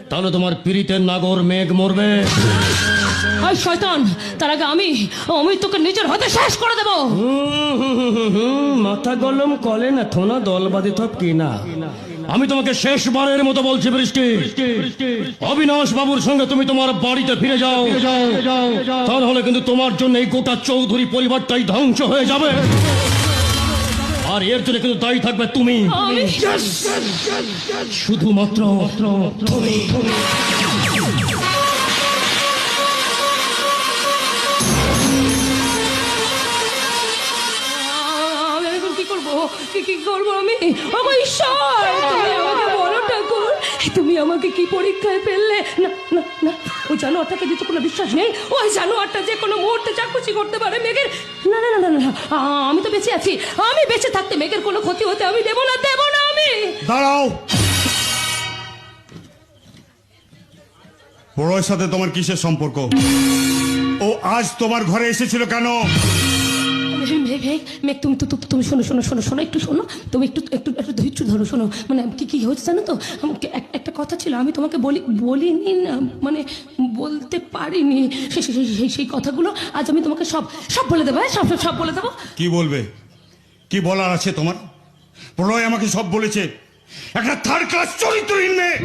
তাহলে তোমার পীড়িতের নাগর মেঘ মরবে। আর শয়তান, তার আগে আমি তোকে নিজের হাতে শেষ করে দেবো। মাথা গলম কলে না থোনা দল বাঁধি থপ কি না। আমি তোমাকে শেষবারের মতো বলছি বৃষ্টি, অবিনাশ বাবুর সঙ্গে তুমি তোমার বাড়িতে ফিরে যাও, তাহলে কিন্তু তোমার জন্য এই গোটা চৌধুরী পরিবারটাই ধ্বংস হয়ে যাবে। আর এর জন্য কিন্তু দায়ী থাকবে তুমি, শুধুমাত্র তুমি। কি করবো আমি? ওগো ঈশ্বর, তুমি আমাকে বলো ঠাকুর, তুমি আমাকে কি পরীক্ষায় ফেললে? না না না, ওই জানোয়ারটাকে দিতে কোনো বিশ্বাস নেই। ওই জানোয়ারটা যে কোনো মুহূর্তে যা খুশি করতে পারে মেঘের। না না না না, আমি তো বেঁচে আছি। আমি বেঁচে থাকতে মেঘের কোনো ক্ষতি হতে আমি দেবো না, দেবো না আমি। দাঁড়াও, বড়োর সাথে তোমার কিসের সম্পর্ক? ও আজ তোমার ঘরে এসেছিল কেন? মেঘ, তুমি শোনো শোনো শোনো শোনো, একটু শোনো, তুমি একটু একটু একটু ধৈর্য ধরো, শোনো। মানে কি হয়েছে জানো তো, একটা কথা ছিল, আমি তোমাকে বলিনি না, মানে বলতে পারিনি। সেই কথাগুলো আজ আমি তোমাকে সব বলে দেবো। হ্যাঁ, সব বলে দেবো। কি বলবে? কি বলার আছে তোমার? প্রলয় আমাকে সব বলেছে। একটা থার্ড ক্লাস চরিত্রহীন মেয়ে।